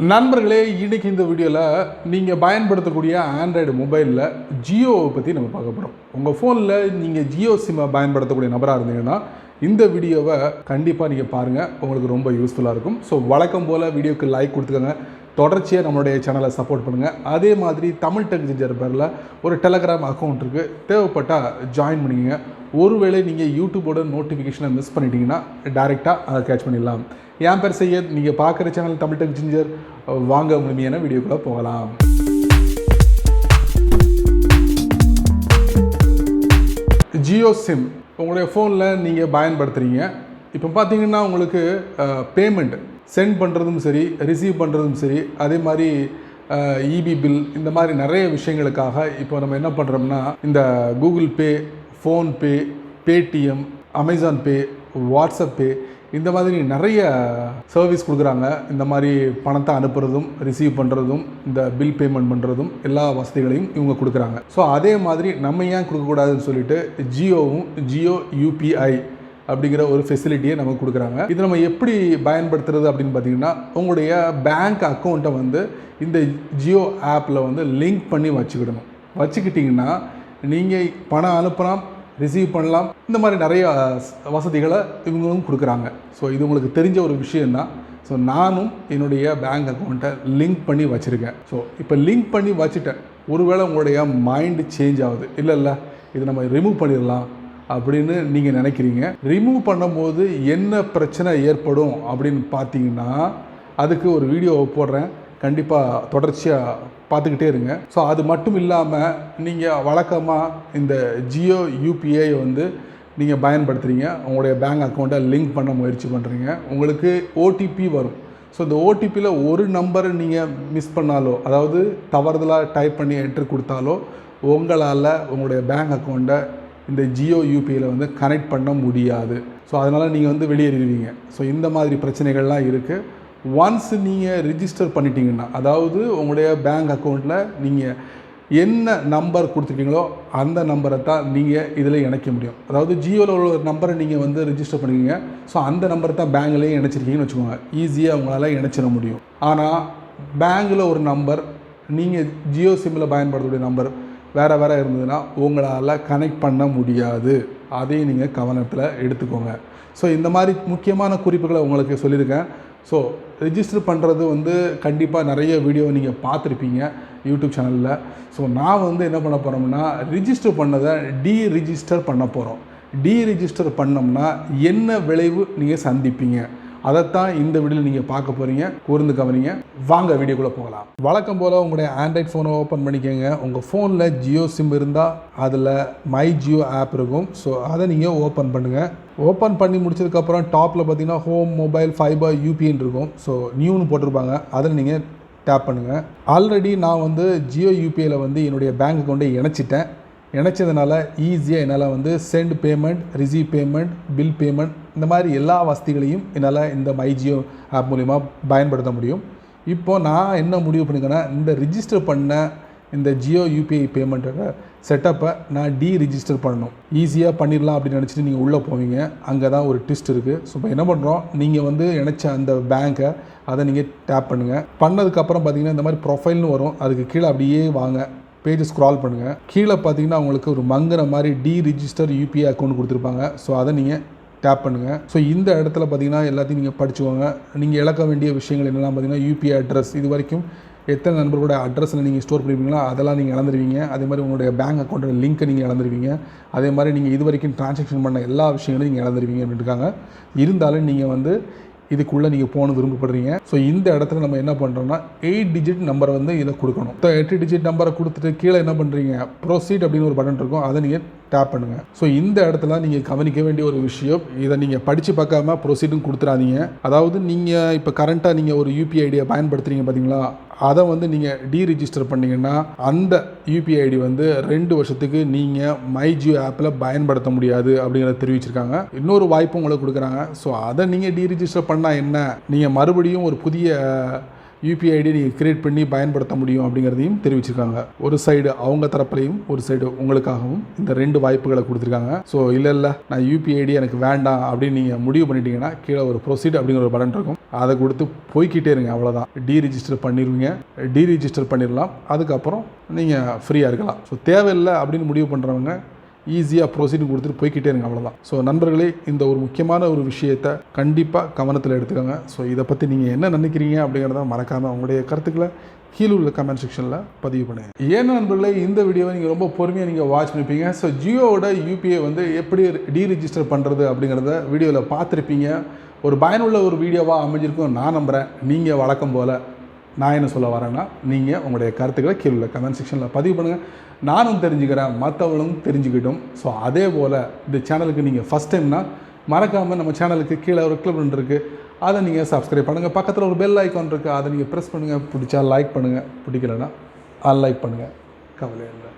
நண்பர்களே, இன்னைக்கு இந்த வீடியோவில் நீங்கள் பயன்படுத்தக்கூடிய ஆண்ட்ராய்டு மொபைலில் ஜியோவை பற்றி நம்ம பார்க்க போகிறோம். உங்கள் ஃபோனில் நீங்கள் ஜியோ சிம்மை பயன்படுத்தக்கூடிய நபராக இருந்தீங்கன்னா இந்த வீடியோவை கண்டிப்பாக நீங்கள் பாருங்கள், உங்களுக்கு ரொம்ப யூஸ்ஃபுல்லாக இருக்கும். ஸோ வழக்கம் போல் வீடியோக்கு லைக் கொடுத்துக்கோங்க, தொடர்ச்சியாக நம்மளுடைய சேனலை சப்போர்ட் பண்ணுங்கள். அதே மாதிரி தமிழ் டெக் ஜிஞ்சர் பேரில் ஒரு டெலகிராம் அக்கௌண்ட் இருக்குது, தேவைப்பட்டால் ஜாயின் பண்ணிக்கங்க. ஒருவேளை நீங்கள் யூடியூபோட நோட்டிஃபிகேஷனை மிஸ் பண்ணிட்டீங்கன்னா டைரெக்டாக அதை கேட்ச் பண்ணிடலாம். என் பேர் செய்யத், நீங்கள் பார்க்குற சேனல் தமிழ் டெக் ஜிஞ்சர். வாங்க முழுமையான வீடியோக்குள்ளே போகலாம். ஜியோ சிம் உங்களுடைய ஃபோனில் நீங்கள் பயன்படுத்துகிறீங்க. இப்போ பார்த்தீங்கன்னா உங்களுக்கு பேமெண்ட் சென்ட் பண்ணுறதும் சரி, ரிசீவ் பண்ணுறதும் சரி, அதே மாதிரி இபி பில், இந்த மாதிரி நிறைய விஷயங்களுக்காக இப்போ நம்ம என்ன பண்ணுறோம்னா இந்த Google pay, PhonePe, Paytm, Amazon pay, WhatsApp pay, இந்த மாதிரி நிறைய சர்வீஸ் கொடுக்குறாங்க. இந்த மாதிரி பணத்தை அனுப்புறதும் ரிசீவ் பண்ணுறதும் இந்த பில் பேமெண்ட் பண்ணுறதும் எல்லா வசதிகளையும் இவங்க கொடுக்குறாங்க. ஸோ அதே மாதிரி நம்ம ஏன் கொடுக்கக்கூடாதுன்னு சொல்லிட்டு ஜியோ யூபிஐ அப்படிங்கிற ஒரு ஃபெசிலிட்டியை நமக்கு கொடுக்குறாங்க. இது நம்ம எப்படி பயன்படுத்துறது அப்படின்னு பார்த்தீங்கன்னா, உங்களுடைய பேங்க் அக்கௌண்ட்டை வந்து இந்த ஜியோ ஆப்பில் வந்து லிங்க் பண்ணி வச்சுக்கிட்டிங்கன்னா நீங்கள் பணம் அனுப்பலாம், ரிசீவ் பண்ணலாம். இந்த மாதிரி நிறைய வசதிகளை இவங்களும் கொடுக்குறாங்க. ஸோ இது உங்களுக்கு தெரிஞ்ச ஒரு விஷயந்தான். ஸோ நானும் என்னுடைய பேங்க் அக்கௌண்ட்டை லிங்க் பண்ணி வச்சுருக்கேன். ஸோ இப்போ லிங்க் பண்ணி வச்சுட்டேன். ஒருவேளை உங்களுடைய மைண்டு சேஞ்ச் ஆகுது, இல்லை இது நம்ம ரிமூவ் பண்ணிடலாம் அப்படின்னு நீங்கள் நினைக்கிறீங்க. ரிமூவ் பண்ணும்போது என்ன பிரச்சனை ஏற்படும் அப்படின்னு பார்த்தீங்கன்னா, அதுக்கு ஒரு வீடியோவை போடுறேன், கண்டிப்பாக தொடர்ச்சியாக பார்த்துக்கிட்டே இருங்க. ஸோ அது மட்டும் இல்லாமல் நீங்கள் வழக்கமாக இந்த ஜியோ யூபிஐ வந்து நீங்கள் பயன்படுத்துகிறீங்க, உங்களுடைய பேங்க் அக்கௌண்ட்டை லிங்க் பண்ண முயற்சி பண்ணுறீங்க, உங்களுக்கு ஓடிபி வரும். ஸோ இந்த ஓடிபியில் ஒரு நம்பரை நீங்கள் மிஸ் பண்ணாலோ, அதாவது தவறுதலாக டைப் பண்ணி என்ட்ரு கொடுத்தாலோ உங்களால் உங்களுடைய பேங்க் அக்கௌண்ட்டை இந்த ஜியோ யூபிஐயில் வந்து கனெக்ட் பண்ண முடியாது. ஸோ அதனால் நீங்கள் வந்து வெளியேறிடுவீங்க. ஸோ இந்த மாதிரி பிரச்சனைகள்லாம் இருக்குது. ஒன்ஸ் நீங்கள் ரிஜிஸ்டர் பண்ணிட்டீங்கன்னா, அதாவது உங்களுடைய பேங்க் அக்கௌண்ட்டில் நீங்கள் என்ன நம்பர் கொடுத்துருக்கீங்களோ அந்த நம்பரை தான் நீங்கள் இதில் இணைக்க முடியும். அதாவது ஜியோவில் உள்ள ஒரு நம்பரை நீங்கள் வந்து ரிஜிஸ்டர் பண்ணிக்கிங்க. ஸோ அந்த நம்பரை தான் பேங்க்லேயே இணைச்சிருக்கீங்கன்னு வச்சுக்கோங்க, ஈஸியாக உங்களால் இணைச்சிட முடியும். ஆனால் பேங்கில் ஒரு நம்பர், நீங்கள் ஜியோ சிம்மில் பயன்படுத்தக்கூடிய நம்பர் வேறு இருந்ததுன்னா உங்களால் கனெக்ட் பண்ண முடியாது. அதையும் நீங்கள் கவனத்தில் எடுத்துக்கோங்க. ஸோ இந்த மாதிரி முக்கியமான குறிப்புகளை உங்களுக்கு சொல்லியிருக்கேன். ஸோ ரிஜிஸ்டர் பண்ணுறது வந்து கண்டிப்பாக நிறைய வீடியோ நீங்கள் பார்த்துருப்பீங்க யூடியூப் சேனலில். ஸோ நான் வந்து என்ன பண்ண போகிறோம்னா, ரிஜிஸ்டர் பண்ணதை டீரிஜிஸ்டர் பண்ண போகிறோம். டீரிஜிஸ்டர் பண்ணோம்னா என்ன விளைவு நீங்கள் சந்திப்பீங்க, அதைத்தான் இந்த வீடியோவில் நீங்கள் பார்க்க போகிறீங்க. கூர்ந்து கவனிங்க. வாங்க வீடியோக்குள்ளே போகலாம். வழக்கம் போல் உங்களுடைய ஆண்ட்ராய்ட் ஃபோனை ஓப்பன் பண்ணிக்கோங்க. உங்கள் ஃபோனில் ஜியோ சிம் இருந்தால் அதில் மை ஜியோ ஆப் இருக்கும். ஸோ அதை நீங்கள் ஓப்பன் பண்ணுங்கள். ஓப்பன் பண்ணி முடிச்சதுக்கப்புறம் டாப்பில் பார்த்தீங்கன்னா ஹோம், மொபைல், ஃபைபர், யூபின்னு இருக்கும். ஸோ நியூன்னு போட்டிருப்பாங்க, அதில் நீங்கள் டேப் பண்ணுங்கள். ஆல்ரெடி நான் வந்து ஜியோ யூபிஐயில் வந்து என்னுடைய பேங்க் அக்கௌண்ட்டை இணைச்சதுனால ஈஸியாக என்னால் வந்து send payment, receive payment, bill payment, இந்த மாதிரி எல்லா வசதிகளையும் என்னால் இந்த மை ஜியோ ஆப் மூலிமா பயன்படுத்த முடியும். இப்போது நான் என்ன முடிவு பண்ணிக்கிறேன்னா, இந்த ரிஜிஸ்டர் பண்ண இந்த ஜியோ யூபிஐ பேமெண்ட்டோட செட்டப்பை நான் டீரிஜிஸ்டர் பண்ணணும். ஈஸியாக பண்ணிடலாம் அப்படின்னு நினச்சிட்டு நீங்கள் உள்ளே போவீங்க. அங்கே தான் ஒரு ட்விஸ்ட் இருக்குது. ஸோ இப்போ என்ன பண்ணுறோம், நீங்கள் வந்து இணைச்ச அந்த பேங்க்கை அதை நீங்கள் டேப் பண்ணுங்கள். பண்ணதுக்கப்புறம் பார்த்தீங்கன்னா இந்த மாதிரி ப்ரொஃபைல்னு வரும். அதுக்கு கீழே அப்படியே வாங்க, பேஜ் ஸ்க்ரால் பண்ணுங்கள். கீழே பார்த்தீங்கன்னா உங்களுக்கு ஒரு மங்குற மாதிரி டீரிஜிஸ்டர் யூபிஐ அக்கௌண்ட் கொடுத்துருப்பாங்க. ஸோ அதை நீங்கள் டேப் பண்ணுங்கள். ஸோ இந்த இடத்துல பார்த்தீங்கன்னா எல்லாத்தையும் நீங்கள் படிச்சுக்கோங்க. நீங்கள் இழக்க வேண்டிய விஷயங்கள் என்னெல்லாம் பார்த்தீங்கன்னா, யூபிஐ அட்ரஸ், இது வரைக்கும் எத்தனை நண்பர்களோட அட்ரஸில் நீங்கள் ஸ்டோர் பண்ணியிருப்பீங்களோ அதெல்லாம் நீங்கள் இழந்துருவீங்க. அதே மாதிரி உங்களுடைய பேங்க் அக்கௌண்ட்டோட லிங்க்கை நீங்கள் இழந்துருவீங்க. அதே மாதிரி நீங்கள் இது வரைக்கும் ட்ரான்சாக்ஷன் பண்ண எல்லா விஷயங்களையும் நீங்கள் இழந்துருவீங்க அப்படின்னு இருக்காங்க. இருந்தாலும் நீங்கள் வந்து இதுக்குள்ளே நீங்கள் போன விரும்பப்படுறீங்க. ஸோ இந்த இடத்துல நம்ம என்ன பண்ணுறோம்னா 8 டிஜிட் நம்பரை வந்து இதில் கொடுக்கணும். 8 டிஜிட் நம்பரை கொடுத்துட்டு கீழே என்ன பண்ணுறீங்க, ப்ரொசீட் அப்படின்னு ஒரு பட்டன் இருக்கும், அதை நீங்கள் டேப் பண்ணுங்கள். ஸோ இந்த இடத்துல நீங்கள் கவனிக்க வேண்டிய ஒரு விஷயம், இதை நீங்கள் படித்து பார்க்காம ப்ரொசீடும் கொடுத்துறாதீங்க. அதாவது நீங்கள் இப்போ கரண்ட்டாக நீங்கள் ஒரு யூபிஐ ஐடியை பயன்படுத்துகிறீங்க பார்த்தீங்களா, அதை வந்து நீங்கள் டீரிஜிஸ்டர் பண்ணிங்கன்னா அந்த யூபிஐ ஐடி வந்து 2 வருஷத்துக்கு நீங்கள் மை ஜியோ ஆப்பில் பயன்படுத்த முடியாது அப்படிங்கிறத தெரிவிச்சிருக்காங்க. இன்னொரு வாய்ப்பு உங்களுக்கு கொடுக்குறாங்க. ஸோ அதை நீங்கள் டீரிஜிஸ்டர் பண்ணால் என்ன, நீங்கள் மறுபடியும் ஒரு புதிய யூபிஐ ஐடி நீங்கள் கிரியேட் பண்ணி பயன்படுத்த முடியும் அப்படிங்கிறதையும் தெரிவிச்சிருக்காங்க. ஒரு சைடு அவங்க தரப்புலையும் ஒரு சைடு உங்களுக்காகவும் இந்த 2 வாய்ப்புகளை கொடுத்துருக்காங்க. ஸோ இல்லை நான் யூபிஐ ஐடி எனக்கு வேண்டாம் அப்படின்னு நீங்கள் முடிவு பண்ணிட்டீங்கன்னா கீழே ஒரு ப்ரொசீட் அப்படிங்கிற ஒரு பட்டன் இருக்கும். அதை கொடுத்து போய்கிட்டே இருங்க. அவ்வளோதான். டீரிஜிஸ்டர் பண்ணிடுவீங்க. டீரிஜிஸ்டர் பண்ணிடலாம். அதுக்கப்புறம் நீங்கள் ஃப்ரீயாக இருக்கலாம். ஸோ தேவையில்லை அப்படின்னு முடிவு பண்ணுறவங்க ஈஸியாக ப்ரொசீடிங் கொடுத்துட்டு போய்கிட்டே இருங்க. அவ்வளோதான். ஸோ நண்பர்களே, இந்த ஒரு முக்கியமான ஒரு விஷயத்தை கண்டிப்பாக கவனத்தில் எடுத்துக்கோங்க. ஸோ இதை பற்றி நீங்கள் என்ன நினைக்கிறீங்க அப்படிங்கிறத மறக்காமல் உங்களுடைய கருத்துக்களை கீழே உள்ள கமெண்ட் செக்ஷனில் பதிவு பண்ணுங்கள். ஏன்னா நண்பர்களே, இந்த வீடியோவை நீங்கள் ரொம்ப பொறுமையாக நீங்கள் வாட்ச் பண்ணிப்பீங்க. ஸோ ஜியோவோட யூபிஐ வந்து எப்படி டீரிஜிஸ்டர் பண்ணுறது அப்படிங்கிறத வீடியோவில் பார்த்துருப்பீங்க. ஒரு பயனுள்ள ஒரு வீடியோவாக அமைஞ்சிருக்கும் நான் நம்புகிறேன். நீங்கள் வழக்கம் போல் நான் என்ன சொல்ல வரேன்னா, நீங்கள் உங்களுடைய கருத்துக்களை கீழே உள்ள கமெண்ட் செக்ஷனில் பதிவு பண்ணுங்கள். நானும் தெரிஞ்சுக்கிறேன், மற்றவங்களும் தெரிஞ்சுக்கிட்டும். ஸோ அதே போல் இந்த சேனலுக்கு நீங்கள் ஃபஸ்ட் டைம்னா மறக்காமல் நம்ம சேனலுக்கு கீழே ஒரு கிளிக் பட்டன் இருக்குது, அதை நீங்கள் சப்ஸ்கிரைப் பண்ணுங்கள். பக்கத்தில் ஒரு பெல் ஐக்கான் இருக்குது, அதை நீங்கள் ப்ரெஸ் பண்ணுங்கள். பிடிச்சா லைக் பண்ணுங்கள், பிடிக்கலன்னா அன்லைக் பண்ணுங்கள். கவலை இல்லை.